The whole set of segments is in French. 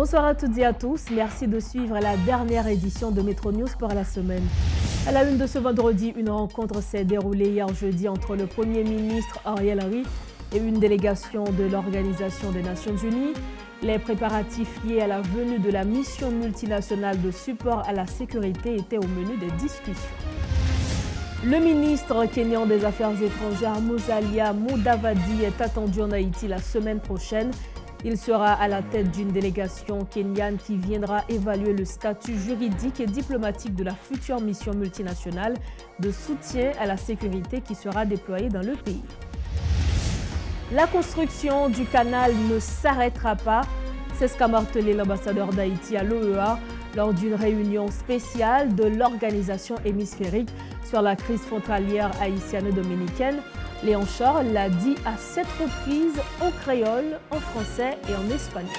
Bonsoir à toutes et à tous. Merci de suivre la dernière édition de Métro News pour la semaine. À la une de ce vendredi, une rencontre s'est déroulée hier jeudi entre le Premier ministre Ariel Henry et une délégation de l'Organisation des Nations Unies. Les préparatifs liés à la venue de la mission multinationale de support à la sécurité étaient au menu des discussions. Le ministre kényan des Affaires étrangères Musalia Mudavadi est attendu en Haïti la semaine prochaine. Il sera à la tête d'une délégation kenyane qui viendra évaluer le statut juridique et diplomatique de la future mission multinationale de soutien à la sécurité qui sera déployée dans le pays. La construction du canal ne s'arrêtera pas, c'est ce qu'a martelé l'ambassadeur d'Haïti à l'OEA lors d'une réunion spéciale de l'organisation hémisphérique sur la crise frontalière haïtiano-dominicaine. Léon Charles l'a dit à 7 reprises en créole, en français et en espagnol.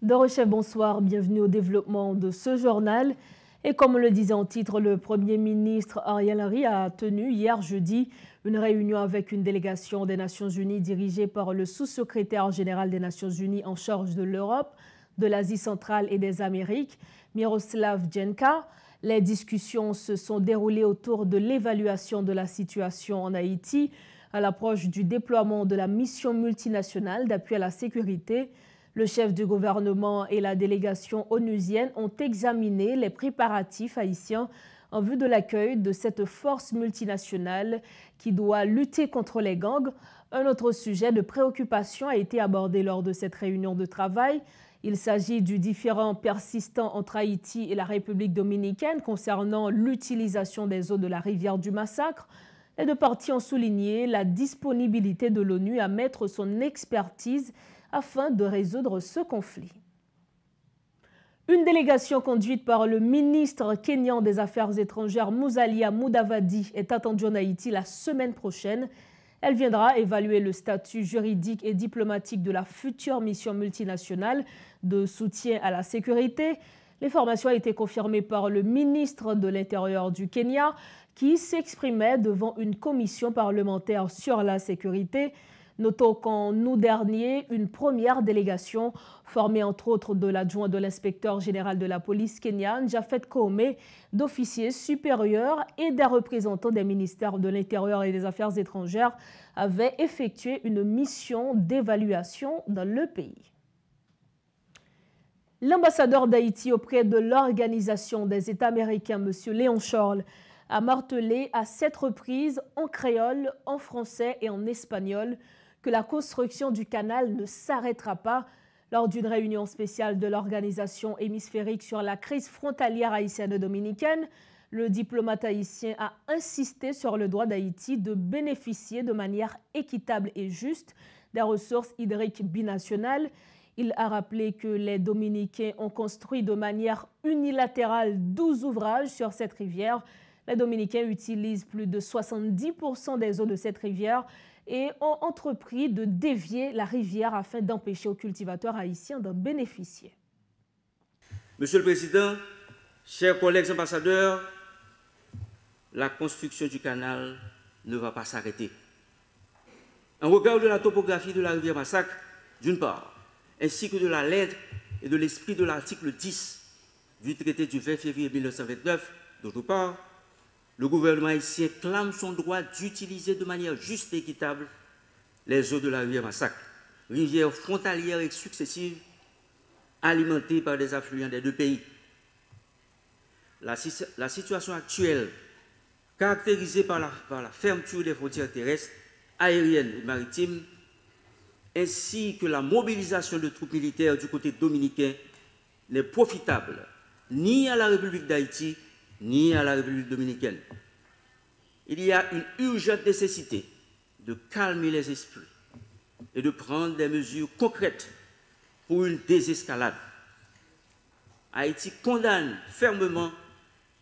Dorochef, bonsoir, bienvenue au développement de ce journal. Et comme on le disait en titre, le Premier ministre Ariel Henry a tenu hier jeudi une réunion avec une délégation des Nations Unies dirigée par le sous-secrétaire général des Nations Unies en charge de l'Europe, de l'Asie centrale et des Amériques, Miroslav Jenka. Les discussions se sont déroulées autour de l'évaluation de la situation en Haïti à l'approche du déploiement de la mission multinationale d'appui à la sécurité. Le chef du gouvernement et la délégation onusienne ont examiné les préparatifs haïtiens en vue de l'accueil de cette force multinationale qui doit lutter contre les gangs. Un autre sujet de préoccupation a été abordé lors de cette réunion de travail. Il s'agit du différend persistant entre Haïti et la République dominicaine concernant l'utilisation des eaux de la rivière du Massacre. Les deux parties ont souligné la disponibilité de l'ONU à mettre son expertise afin de résoudre ce conflit. Une délégation conduite par le ministre kényan des Affaires étrangères Musalia Mudavadi est attendue en Haïti la semaine prochaine. Elle viendra évaluer le statut juridique et diplomatique de la future mission multinationale de soutien à la sécurité. L'information a été confirmée par le ministre de l'Intérieur du Kenya qui s'exprimait devant une commission parlementaire sur la sécurité. Notons qu'en août dernier, une première délégation formée entre autres de l'adjoint de l'inspecteur général de la police kenyane, Japhet Koome, d'officiers supérieurs et des représentants des ministères de l'Intérieur et des Affaires étrangères avait effectué une mission d'évaluation dans le pays. L'ambassadeur d'Haïti auprès de l'Organisation des États américains, M. Léon Charles, a martelé à 7 reprises en créole, en français et en espagnol que la construction du canal ne s'arrêtera pas. Lors d'une réunion spéciale de l'organisation hémisphérique sur la crise frontalière haïtiano-dominicaine, le diplomate haïtien a insisté sur le droit d'Haïti de bénéficier de manière équitable et juste des ressources hydriques binationales. Il a rappelé que les Dominicains ont construit de manière unilatérale 12 ouvrages sur cette rivière. Les Dominicains utilisent plus de 70% des eaux de cette rivière et ont entrepris de dévier la rivière afin d'empêcher aux cultivateurs haïtiens d'en bénéficier. Monsieur le Président, chers collègues ambassadeurs, la construction du canal ne va pas s'arrêter. En regard de la topographie de la rivière Massacre, d'une part, ainsi que de la lettre et de l'esprit de l'article 10 du traité du 20 février 1929, d'autre part, le gouvernement haïtien clame son droit d'utiliser de manière juste et équitable les eaux de la rivière Massacre, rivière frontalière et successive, alimentée par des affluents des deux pays. La situation actuelle, caractérisée par la fermeture des frontières terrestres, aériennes et maritimes, ainsi que la mobilisation de troupes militaires du côté dominicain, n'est profitable ni à la République d'Haïti, ni à la République dominicaine. Il y a une urgente nécessité de calmer les esprits et de prendre des mesures concrètes pour une désescalade. Haïti condamne fermement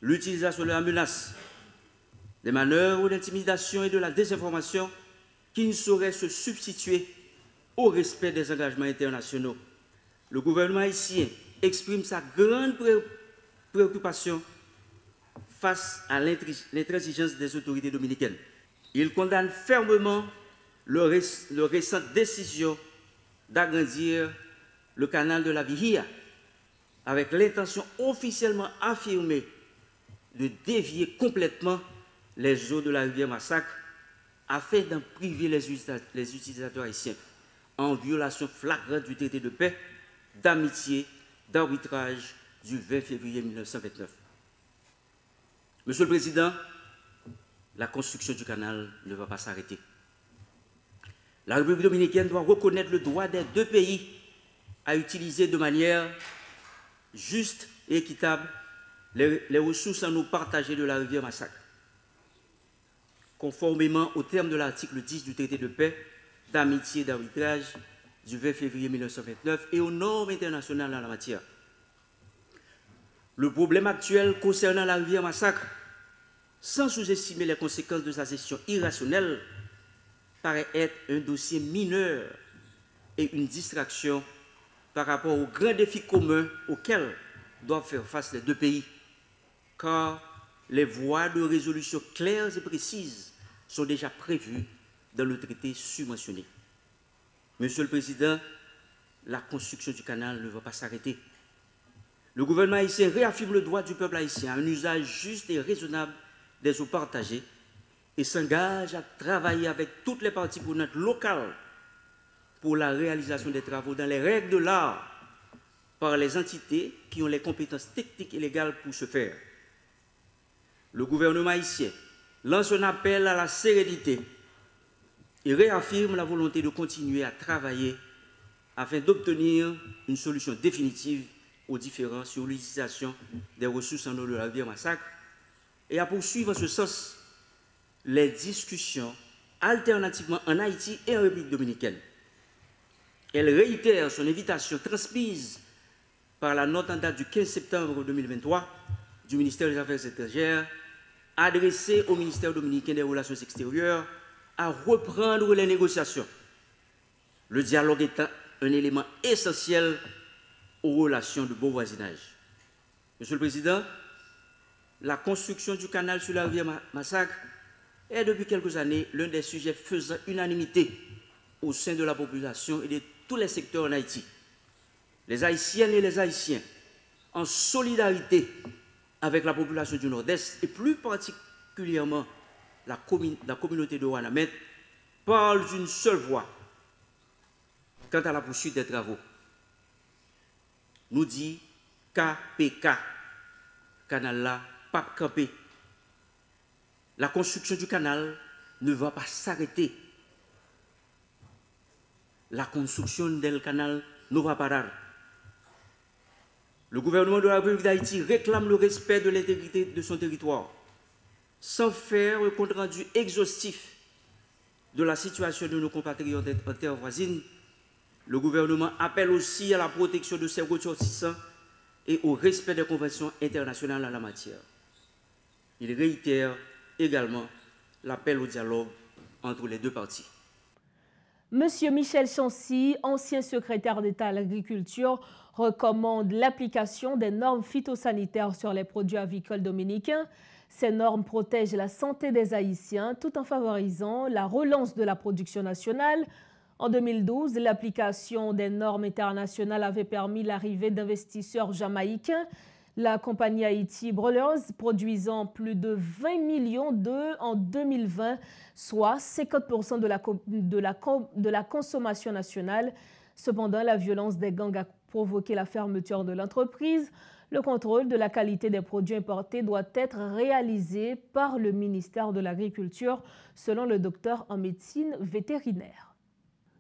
l'utilisation de la menace, des manœuvres d'intimidation et de la désinformation qui ne sauraient se substituer au respect des engagements internationaux. Le gouvernement haïtien exprime sa grande préoccupation face à l'intransigeance des autorités dominicaines. Il condamne fermement le récente décision d'agrandir le canal de la Vihia avec l'intention officiellement affirmée de dévier complètement les eaux de la rivière Massacre afin d'en priver les utilisateurs haïtiens en violation flagrante du traité de paix, d'amitié, d'arbitrage du 20 février 1929. Monsieur le Président, la construction du canal ne va pas s'arrêter. La République dominicaine doit reconnaître le droit des deux pays à utiliser de manière juste et équitable les ressources en eau partagées de la rivière Massacre, conformément aux termes de l'article 10 du traité de paix, d'amitié et d'arbitrage du 20 février 1929 et aux normes internationales en la matière. Le problème actuel concernant la rivière Massacre, sans sous-estimer les conséquences de sa gestion irrationnelle, paraît être un dossier mineur et une distraction par rapport aux grands défis communs auxquels doivent faire face les deux pays, car les voies de résolution claires et précises sont déjà prévues dans le traité subventionné. Monsieur le Président, la construction du canal ne va pas s'arrêter. Le gouvernement haïtien réaffirme le droit du peuple haïtien à un usage juste et raisonnable des eaux partagées et s'engage à travailler avec toutes les parties prenantes locales pour la réalisation des travaux dans les règles de l'art par les entités qui ont les compétences techniques et légales pour ce faire. Le gouvernement haïtien lance un appel à la sérénité et réaffirme la volonté de continuer à travailler afin d'obtenir une solution définitive aux différends sur l'utilisation des ressources en eau de la rivière Massacre et à poursuivre en ce sens les discussions alternativement en Haïti et en République dominicaine. Elle réitère son invitation transmise par la note en date du 15 septembre 2023 du ministère des Affaires étrangères adressée au ministère dominicain des Relations extérieures à reprendre les négociations. Le dialogue étant un élément essentiel aux relations de bon voisinage. Monsieur le Président, la construction du canal sur la rivière Massacre est depuis quelques années l'un des sujets faisant unanimité au sein de la population et de tous les secteurs en Haïti. Les Haïtiennes et les Haïtiens, en solidarité avec la population du Nord-Est et plus particulièrement la communauté de Ouanamène, parlent d'une seule voix quant à la poursuite des travaux. Nous dit KPK, canal là, pape campé. La construction du canal ne va pas s'arrêter. La construction du canal ne va pas parar. Le gouvernement de la République d'Haïti réclame le respect de l'intégrité de son territoire, sans faire un compte rendu exhaustif de la situation de nos compatriotes en terre voisine. Le gouvernement appelle aussi à la protection de ses ressortissants et au respect des conventions internationales en la matière. Il réitère également l'appel au dialogue entre les deux parties. Monsieur Michel Chancy, ancien secrétaire d'État à l'agriculture, recommande l'application des normes phytosanitaires sur les produits avicoles dominicains. Ces normes protègent la santé des Haïtiens tout en favorisant la relance de la production nationale. En 2012, l'application des normes internationales avait permis l'arrivée d'investisseurs jamaïcains. La compagnie Haïti Brewers, produisant plus de 20 millions d'œufs en 2020, soit 50% de la consommation nationale. Cependant, la violence des gangs a provoqué la fermeture de l'entreprise. Le contrôle de la qualité des produits importés doit être réalisé par le ministère de l'Agriculture, selon le docteur en médecine vétérinaire.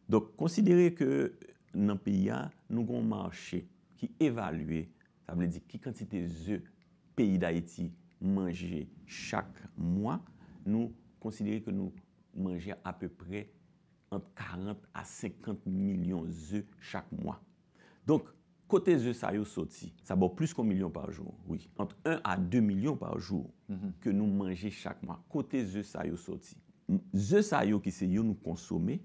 Donc, considérez que dans le pays, nous avons un marché qui évalue, ça veut dire qui quantité d'œufs pays d'Haïti mange chaque mois, nous considérons que nous mangeons à peu près entre 40 à 50 millions d'œufs chaque mois. Donc, côté œufs, ça y sorti, ça vaut plus qu'un million par jour, oui. Entre 1 à 2 millions par jour que nous mangeons chaque mois. Côté œufs, ça y sorti. Œufs, ça y qui c'est nous consommer,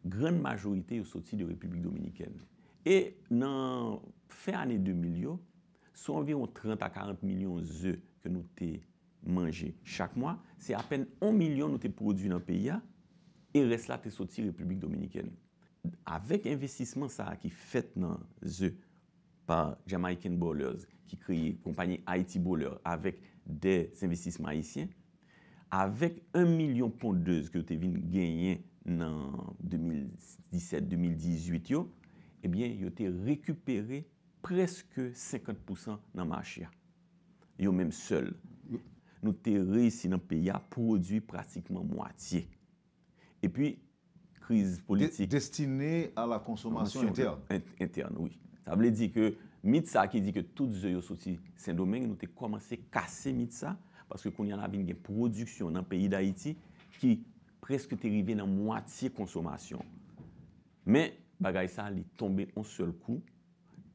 grande majorité est sorti de République dominicaine. Et dans fin année 2000, sont environ 30 à 40 millions d'œufs que nous avons manger chaque mois, c'est à peine 1 million nous te produit dans le pays et reste là te sorti République dominicaine. Avec investissement ça qui fait dans eux par Jamaican Bowlers qui crée compagnie Haiti Bowler avec des investissements haïtiens, avec 1 million pondeuses que tu as gagné en 2017-2018, eh bien, ils ont récupéré presque 50% dans le marché. Ils ont même seul. Nous avons réussi dans le pays à produire pratiquement moitié. Et puis, crise politique. Destinée à la consommation interne. Interne, oui. Ça veut dire que Mitsa qui dit que toutes les sorties Saint-Domingue, nous avons commencé à casser Mitsa parce que qu'on y a une production dans le pays d'Haïti qui presque est arrivée dans moitié consommation. Mais bagay ça est tombé en seul coup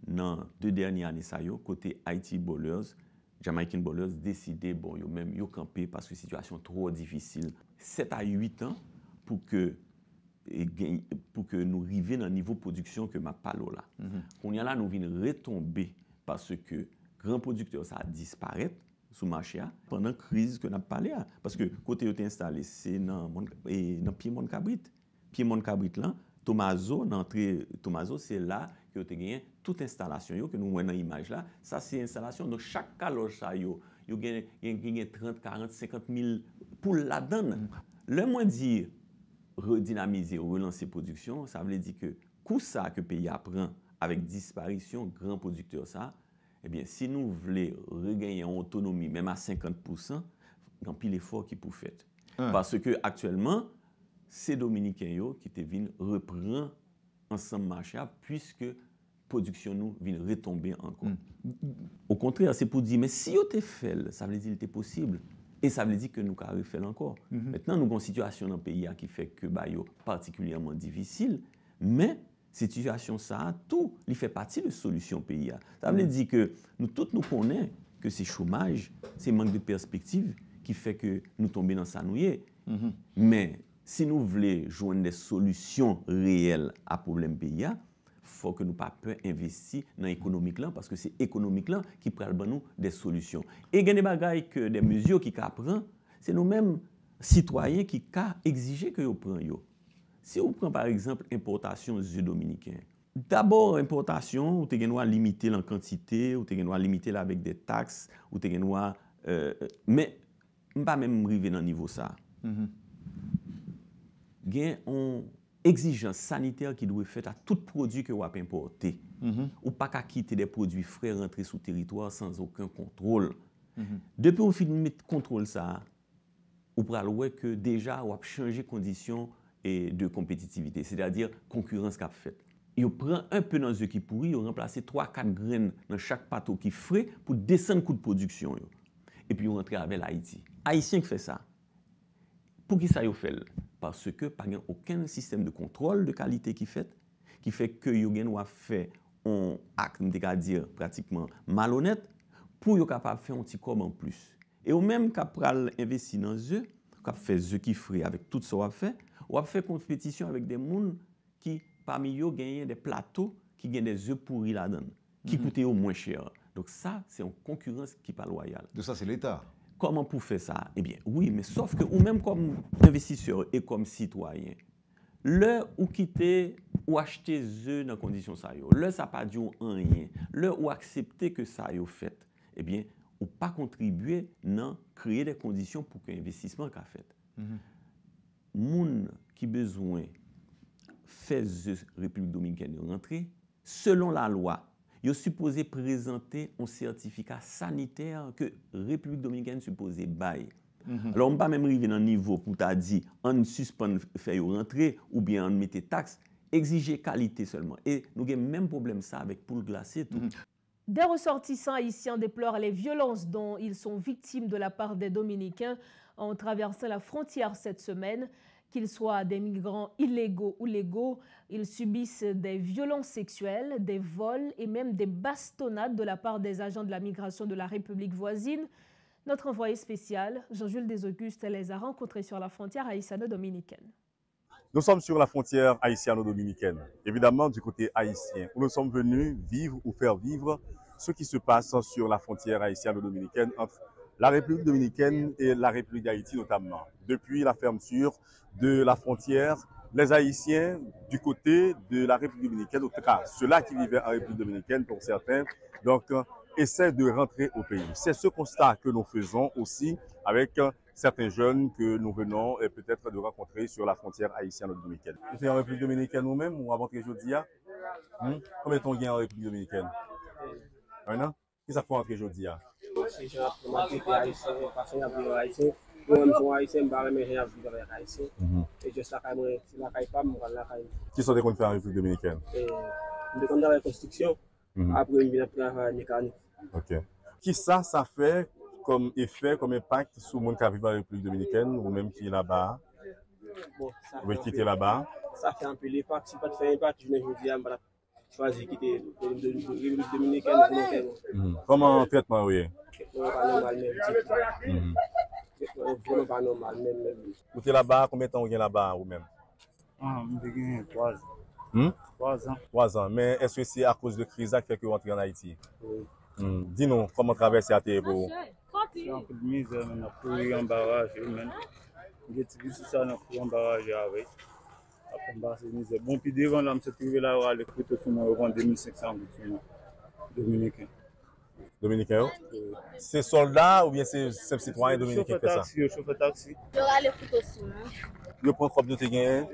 dans 2 dernières années ça yo côté Haiti Bowlers, Jamaican Bowlers décidé bon yo même yo camper parce que situation trop difficile. 7 à 8 ans pour que nous arrivions dans le niveau de production que m'a parlé là. On y a là nous vient retomber parce que grand producteur ça a disparu sous le marché pendant la crise que nous avons parlé. Parce que côté où tu installé, c'est dans Piedmont-Cabrit. Piedmont-Cabrit là, Tomaso, c'est là que tu as gagné toute installation que nous voyons dans l'image là. Ça, c'est installation. Donc, chaque caloche, il y a 30, 40, 50 000 pour la donne. Le moins dire redynamiser ou relancer la production, ça veut dire que coup ça que le pays apprend avec disparition grand producteur ça, eh bien, si nous voulons regagner en autonomie, même à 50%, il y a un pile effort qui peut faire. Parce que actuellement, c'est Dominicains qui te viennent reprendre ensemble marché puisque la production nous vient retomber encore. Au contraire, c'est pour dire, mais si vous te fait, ça veut dire qu'il était possible. Et ça veut dire que nous avons fait encore. Maintenant, nous avons une situation dans le pays qui fait que c'est particulièrement difficile, mais cette situation, ça, tout, il fait partie de la solution pays. Ça veut dire que nous tous nous connaissons que c'est chômage, c'est manque de perspective qui fait que nous tombons dans sa nouille. Mais si nous voulons joindre des solutions réelles à problème pays, il faut que nous ne pas peur investir dans l'économique là parce que c'est économique là qui prend nous des solutions. Et il y a des bagailles que des mesures qui prennent, c'est nous-mêmes citoyens qui exigent que nous prenions. Si on prend par exemple l'importation des œufs dominicains, d'abord l'importation, vous devez limiter la quantité, vous devez limiter avec des taxes, vous devez mais on ne pas même arriver dans le niveau ça. Il y a une exigence sanitaire qui doit être faite à tout produit que vous avez importé. Ou pas qu'à quitter des produits frais rentrer sur le territoire sans aucun contrôle. Depuis qu'on finit de mettre contrôle ça, vous pouvez voir que déjà vous avez changé les conditions de compétitivité, c'est-à-dire concurrence qu'a fait. Il prend un peu dans œufs qui pourrit, il remplace 3-4 graines dans chaque pâteau qui frais pour descendre le coût de production. Et puis il rentre avec l'Haïti. Haïtien qui fait ça. Pour qui ça y fait? Parce que pas aucun système de contrôle de qualité qui fait que vous avez fait un acte, dire pratiquement malhonnête, pour être capable de faire un petit com en plus. Et au même capral investi dans eux, cap fait eux qui frais avec tout ça qu'on a fait, on a fait compétition avec des gens qui parmi eux gagnent des plateaux qui gagnent des œufs pourris là-dedans, qui coûtent au moins cher. Donc ça, c'est une concurrence qui n'est pas loyale. De ça, c'est l'État. Comment pour faire ça? Eh bien, oui, mais sauf que, ou même comme investisseur et comme citoyen, le ou quitter ou acheter eux dans conditions ça yo, le ça pas dit rien, le ou accepter que ça yo fait, eh bien, ou pas contribuer non créer des conditions pour que l'investissement qu'a fait. Moun qui besoin faire République dominicaine rentrer selon la loi. Ils sont supposés présenter un certificat sanitaire que la République dominicaine est supposée bailler. Alors, on ne peut pas même arriver dans le niveau pour t'a dit on suspend faire rentrer ou bien on met des taxes, exiger qualité seulement. Et nous avons le même problème ça avec poule glacée. Tout. Des ressortissants haïtiens déplorent les violences dont ils sont victimes de la part des Dominicains en traversant la frontière cette semaine. Qu'ils soient des migrants illégaux ou légaux, ils subissent des violences sexuelles, des vols et même des bastonnades de la part des agents de la migration de la République voisine. Notre envoyé spécial, Jean-Jules Desaugustes, les a rencontrés sur la frontière haïtiano-dominicaine. Nous sommes sur la frontière haïtiano-dominicaine, évidemment du côté haïtien, où nous sommes venus vivre ou faire vivre ce qui se passe sur la frontière haïtiano-dominicaine entre la République dominicaine et la République d'Haïti notamment. Depuis la fermeture de la frontière, les Haïtiens du côté de la République dominicaine, en tout cas ceux-là qui vivaient en République dominicaine pour certains, donc essaient de rentrer au pays. C'est ce constat que nous faisons aussi avec certains jeunes que nous venons peut-être de rencontrer sur la frontière haïtienne-dominicaine. Vous êtes en République dominicaine vous-même ou avant que je dise? Combien de temps gagne en République dominicaine? Un an? Qu'est-ce que ça fait rentrer aujourd'hui? Qui sont des qu'on fait en République dominicaine? La construction, après une mécanique. Ok. Qui ça fait comme effet, comme impact sur le monde qui vit en République dominicaine ou même qui est là-bas? Bon, ou qui est là-bas? Ça fait un peu l'impact. Si pas de faire impact, je me dis, je vais choisir de quitter la République dominicaine. Comment traitement, oui? Pas normal, même. Vous êtes là-bas, combien de temps vous êtes là-bas vous-même? J'ai 3 ans. 3 ans. 3 ans. Mais est-ce que c'est à cause de crise qui fait que vous entrez en Haïti? Oui. Dis-nous, comment traverser à terre pour? C'est un peu de misère, on a pris un barrage. J'ai tiré sur ça, on a pris un barrage avec. Après, on va se misère. Bon, puis devant, là, on s'est trouvé là, on a les couteaux sur moi, on vend 2500 dominicains. Dominicain? C'est soldats ou bien c'est citoyens dominicains qui fait ça? Chauffeur taxi. Il y aura les couteaux sur moi. Vous prenez combien de temps?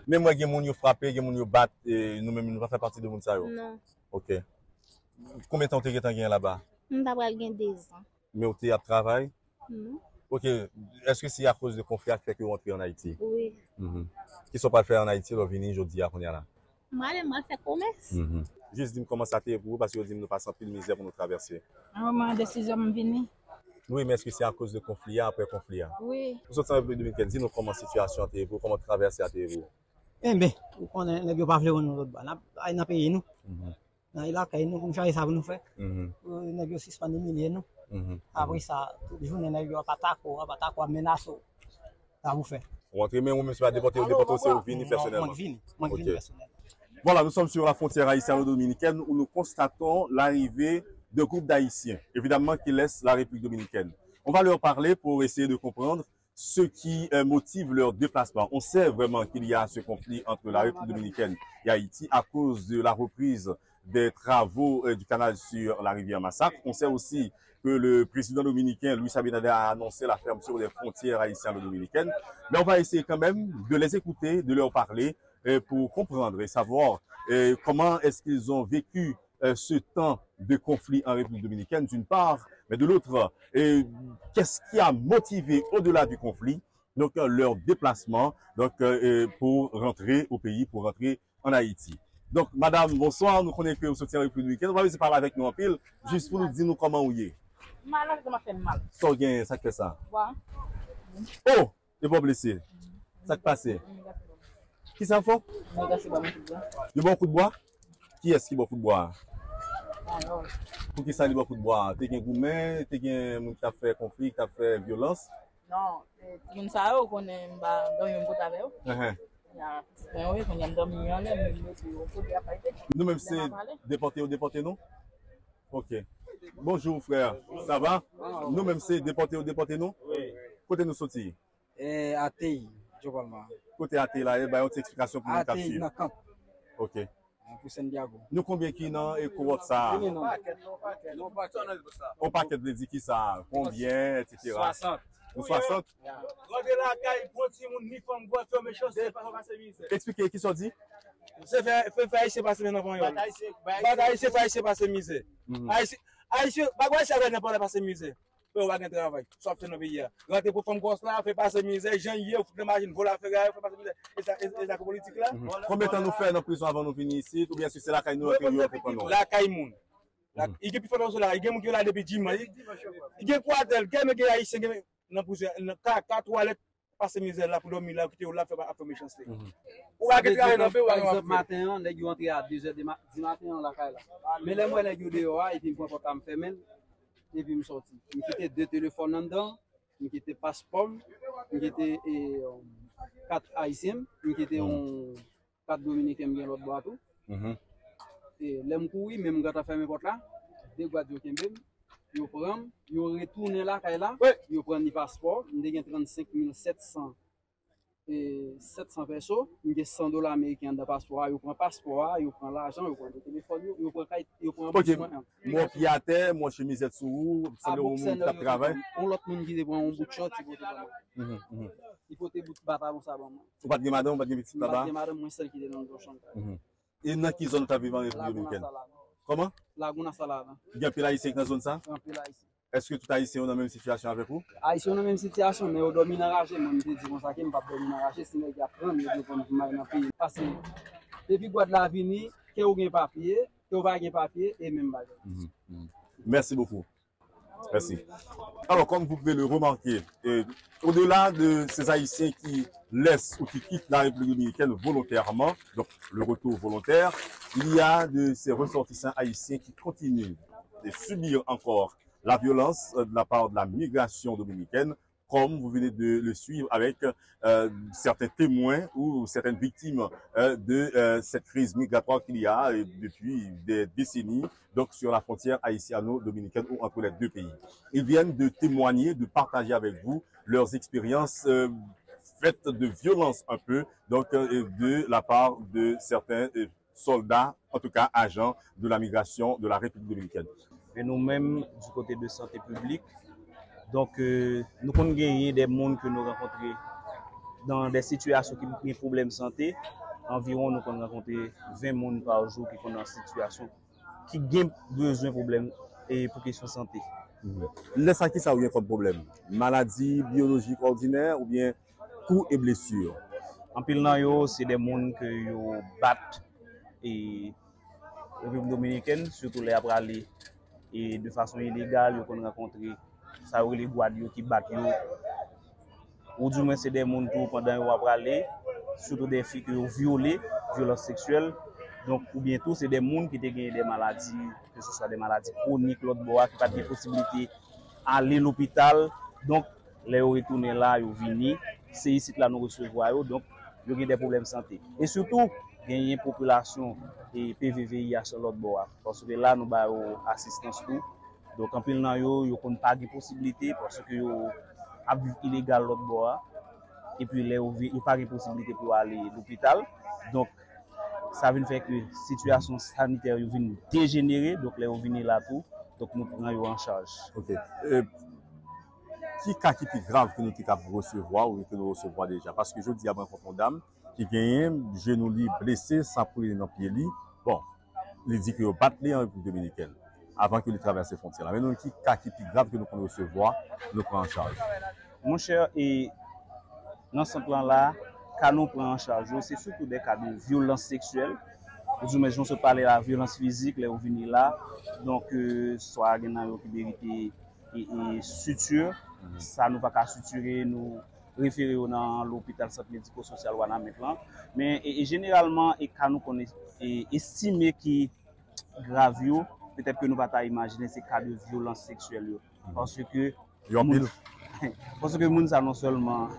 Même moi, il y a des gens qui frappent, il y a des gens qui battent, et nous-mêmes, nous ne faisons pas partie de monde. Non. Ok. Combien de temps vous avez là-bas? Je vais 2 ans. Mais vous avez travail? Non. Ok. Est-ce que c'est à cause de conflit qui fait que vous entrez en Haïti? Oui. Qui ne sont pas faits en Haïti, vous venez aujourd'hui à là? Je vais faire commerce. Juste dis-moi comment ça t'est pour vous, parce que vous dites que nous passons plus de misère pour nous traverser. Ma décision est venue. Oui, mais est-ce que c'est à cause de conflit, après conflit? Oui. Vous êtes en République dominicaine, dis-nous comment la situation est pour vous, comment traverser à vous. Eh bien, on n'a pas fait l'autre bas. On a payé nous. Il a payé nous, comme ça, ça nous fait. On a eu 6 millions. Après ça, tous les jours, on a eu un patako, un menace. Ça vous fait. Vous entrez, mais vous-même, pas déporter aussi au Vini personnellement. Moi, personnellement. Voilà, nous sommes sur la frontière haïtiano-dominicaine où nous constatons l'arrivée de groupes d'Haïtiens, évidemment, qui laissent la République dominicaine. On va leur parler pour essayer de comprendre ce qui motive leur déplacement. On sait vraiment qu'il y a ce conflit entre la République dominicaine et Haïti à cause de la reprise des travaux du canal sur la rivière Massacre. On sait aussi que le président dominicain, Luis Abinader, a annoncé la fermeture des frontières haïtiano-dominicaines. Mais on va essayer quand même de les écouter, de leur parler pour comprendre et savoir comment est-ce qu'ils ont vécu ce temps de conflit en République dominicaine d'une part, mais de l'autre, qu'est-ce qui a motivé au-delà du conflit donc leur déplacement donc pour rentrer au pays, pour rentrer en Haïti. Donc, madame, bonsoir, nous connaissons que vous sortez en République dominicaine. On va essayer de parler avec nous en pile, juste pour nous dire comment vous y est. Malade, ça m'a fait mal. Ça fait ça. Ouais. Oh, t'es pas blessé. Ça te passe. Qui ça fait? Du bon coup de bois? Qui est-ce qui boit coup de bois? Pour qui ça, il boit coup de bois? T'es un gourmet, t'es un monde qui a fait conflit, qui a fait violence? Non, je sais qu'on est dans une boîte avec eux. Nous-mêmes, c'est déporter nous? Ok. Bonjour frère, ça va? Nous-mêmes, c'est déporter nous? Oui. Côté nous sortir? ATI, je parle mal. Côté ATI là, il y a une explication pour nous ATI, dans le camp. Ok. Pour Santiago. Nous combien qui non et quoi ça? On paquet de dit qui ça? Combien, etc. 60. Ou 60? Expliquez qui sont dit? C'est faire ici passer maintenant pour eux. Bataille c'est faire ici passer misère. Haïti bagage ça va pas passer misère. Pour avoir un travail, sauf que nos pays. Rentrer pour femme gosse là, fait passer misère, gens hier, faut imaginer voler faire passer misère. Et ça politique là. Combien de temps nous fait dans prison avant nous venir ici ou bien si c'est la caille nous que la caille moun. Il y a plus de là, il y a qui là depuis dimanche. Il y a quoi tel, quel mec haïtien dans prison, 4 toilettes passer misère là pour dormir là qui là fait affaire méchanceté. Ou va travailler dans le matin, on est rentré à 2h du matin dans la caille là. Mais les moi les dehors et puis me prend me fermer et puis me sortir. Me quitter 2 téléphones en dedans, me quitter passeport, me quitter 4 haïtiens, me quitter 4 dominicains bien l'autre boîte tout. Et l'aime courir même quand fermer porte là, des boîtes de kembe. yo prend, yo retourne là, yo prend le passeport, on a 35 700 700 pesos, il y a $100 américains dans le passeport, il prend le passeport, il prend l'argent, il prend le téléphone, il prend mon pied à terre, mon chemisette sous vous, c'est le moment où tu travailles. On l'autre monde qui prend un bout de shot, il faut te bout de bataille pour ça. Vous pas de madame, pas de petite là-bas. Pas de madame, moi celle qui est dans le champ. Et dans quelle zone tu vis en République dominicaine? Comment? Laguna Salada. Il y a un peu haïtien dans la zone ça? Un peu haïtien. Est-ce que tout haïtien est dans la même situation avec vous? Haïtien dans la même situation, mais on dormi dans rage, moi je dis comme ça que me pas dormir dans rage, sinon il y a prendre les pour dans pays parce que depuis quoi de la venir, que ou gain papier, que ou pas gain papier et même bagage. Merci beaucoup. Merci. Alors, comme vous pouvez le remarquer, au-delà de ces Haïtiens qui laissent ou qui quittent la République dominicaine volontairement, donc le retour volontaire, il y a de ces ressortissants haïtiens qui continuent de subir encore la violence de la part de la migration dominicaine, comme vous venez de le suivre avec certains témoins ou certaines victimes de cette crise migratoire qu'il y a depuis des décennies, donc sur la frontière haïtiano-dominicaine ou entre les deux pays. Ils viennent de témoigner, de partager avec vous leurs expériences faites de violence un peu, donc de la part de certains soldats, en tout cas agents de la migration de la République dominicaine. Et nous-mêmes, du côté de santé publique, donc, nous avons gagné des gens que nous rencontrons dans des situations qui ont des problèmes de santé. Environ, nous avons rencontré 20 personnes par jour qui sont dans cette situation, qui ont besoin de problèmes et pour question de santé. Laisse-moi qui ça vient comme problème? Maladie biologique ordinaire ou bien coups et blessures? En pile, c'est des gens qui battent et la République dominicaine, surtout les après et de façon illégale, nous avons rencontré. Ça ou les guadio qui battent yo. Ou du moins c'est des gens qui pendant yo après aller, surtout des filles qui ont violé, violence sexuelle. Donc ou bientôt c'est des gens qui ont gagné des maladies, que ce soit des maladies chroniques, l'autre bois qui pas de possibilité aller à l'hôpital. Donc les retourner là, yo vini, c'est ici que là nous recevoir yo, donc yo ont des problèmes de santé. Et surtout gagner une population et PVVIH sur l'autre bois parce que là nous ba assistance tout. Donc, en pile, yo n'ont pas de possibilité parce que yo vivent illégal l'autre bois. Et puis, ils n'ont pas de possibilité pour aller à l'hôpital. Donc, ça veut faire que la situation sanitaire vient dégénérer. Donc, les gens viennent là tout. Donc, nous prenons en charge. Ok. Qui est plus grave que nous avons recevoir ou que nous recevons déjà? Parce que je dis à mon dame qui gagne, genou blessé, sans pouvoir dans le pied. Bon, il dit que vous battez en République dominicaine. Avant que nous traversions ces frontières. Mais nous, qui est plus grave que nous pouvons recevoir, nous prenons en charge. Mon cher, et dans ce plan-là, quand nous prenons en charge, c'est surtout des cas de violence sexuelle. Aujourd'hui, je parle de la violence physique, les venus là. Donc, soit il y a qui vérité et suture, ça nous va pas suturer, nous référer dans l'hôpital centre médico-social ou maintenant. Mais généralement, et quand nous connaissons, estimer qui grave, peut-être que nous ne pouvons pas imaginer ces cas de violence sexuelle. Parce que nous non seulement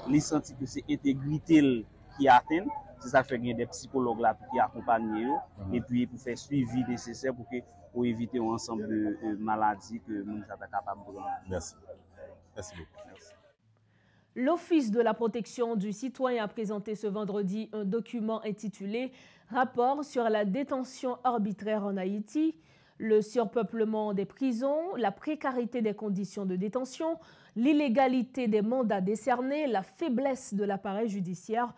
les sentir que c'est l'intégrité qui atteint, c'est ça fait qu'il y a des psychologues là qui accompagnent et puis pour faire suivi nécessaire pour éviter un ensemble de maladies que nous sommes capables de prendre. Merci. Merci beaucoup. Merci. L'Office de la protection du citoyen a présenté ce vendredi un document intitulé « Rapport sur la détention arbitraire en Haïti ». Le surpeuplement des prisons, la précarité des conditions de détention, l'illégalité des mandats décernés, la faiblesse de l'appareil judiciaire,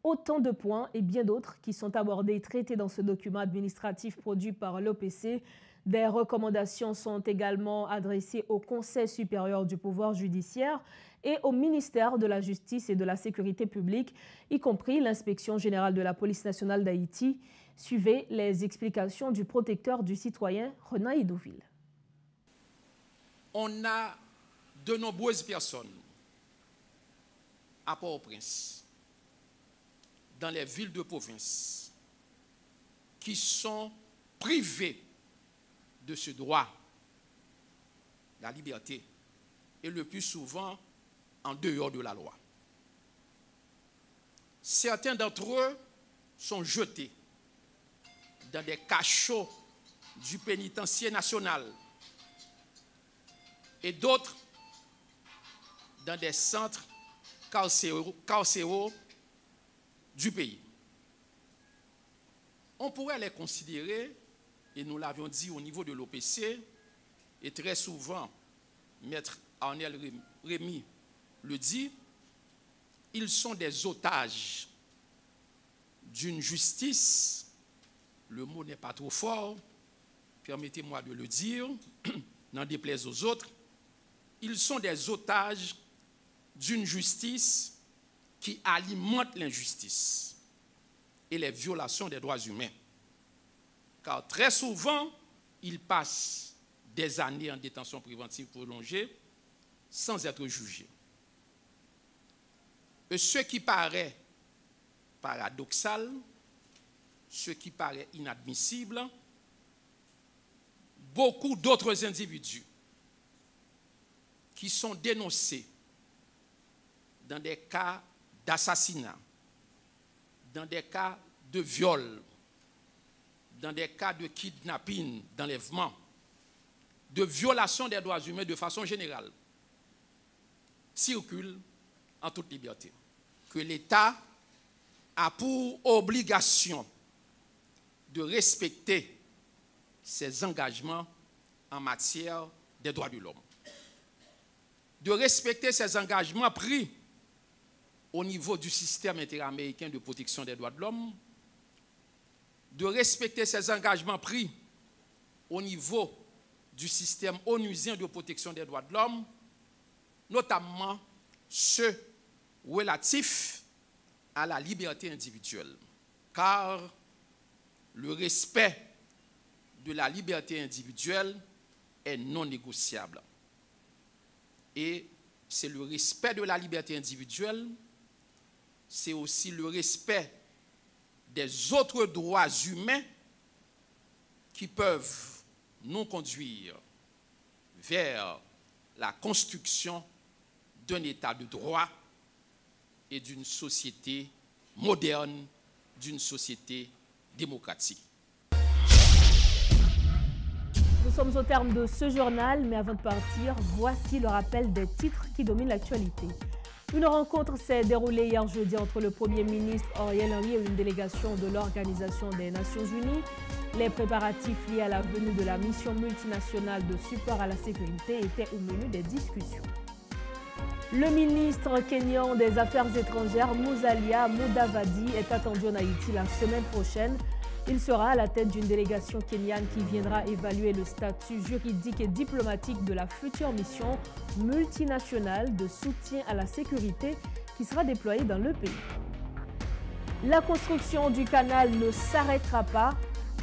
autant de points et bien d'autres qui sont abordés et traités dans ce document administratif produit par l'OPC. Des recommandations sont également adressées au Conseil supérieur du pouvoir judiciaire et au ministère de la Justice et de la Sécurité publique, y compris l'inspection générale de la police nationale d'Haïti. Suivez les explications du protecteur du citoyen, Renan Idouville. On a de nombreuses personnes à Port-au-Prince, dans les villes de province, qui sont privées de ce droit, la liberté, et le plus souvent en dehors de la loi. Certains d'entre eux sont jetés dans des cachots du pénitencier national et d'autres dans des centres carcéraux du pays. On pourrait les considérer, et nous l'avions dit au niveau de l'OPC, et très souvent, Maître Arnel Rémy le dit, ils sont des otages d'une justice, le mot n'est pas trop fort, permettez-moi de le dire, n'en déplaise aux autres, ils sont des otages d'une justice qui alimente l'injustice et les violations des droits humains. Car très souvent, ils passent des années en détention préventive prolongée sans être jugés. Et ce qui paraît paradoxal, ce qui paraît inadmissible, beaucoup d'autres individus qui sont dénoncés dans des cas d'assassinat, dans des cas de viol, dans des cas de kidnapping, d'enlèvement, de violation des droits humains de façon générale, circulent en toute liberté. Que l'État a pour obligation de respecter ses engagements en matière des droits de l'homme, de respecter ses engagements pris au niveau du système interaméricain de protection des droits de l'homme, de respecter ses engagements pris au niveau du système onusien de protection des droits de l'homme, notamment ceux relatifs à la liberté individuelle. Car le respect de la liberté individuelle est non négociable. Et c'est le respect de la liberté individuelle, c'est aussi le respect des autres droits humains qui peuvent nous conduire vers la construction d'un état de droit et d'une société moderne, d'une société démocratique. Nous sommes au terme de ce journal, mais avant de partir, voici le rappel des titres qui dominent l'actualité. Une rencontre s'est déroulée hier jeudi entre le Premier ministre Ariel Henry et une délégation de l'Organisation des Nations Unies. Les préparatifs liés à la venue de la mission multinationale de support à la sécurité étaient au menu des discussions. Le ministre kényan des Affaires étrangères, Musalia Mudavadi, est attendu en Haïti la semaine prochaine. Il sera à la tête d'une délégation kenyane qui viendra évaluer le statut juridique et diplomatique de la future mission multinationale de soutien à la sécurité qui sera déployée dans le pays. La construction du canal ne s'arrêtera pas.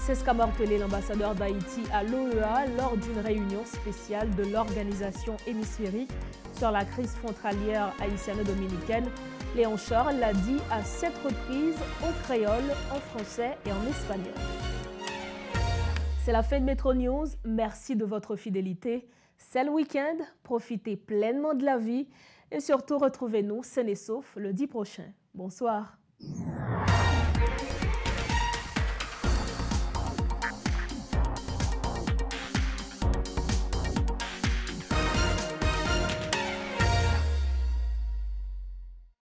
C'est ce qu'a martelé l'ambassadeur d'Haïti à l'OEA lors d'une réunion spéciale de l'organisation hémisphérique sur la crise frontalière haïtiano-dominicaine. Léon Charles l'a dit à 7 reprises en créole, en français et en espagnol. C'est la fin de Métro News. Merci de votre fidélité. C'est le week-end. Profitez pleinement de la vie et surtout retrouvez-nous sains et saufs le 10 prochain. Bonsoir.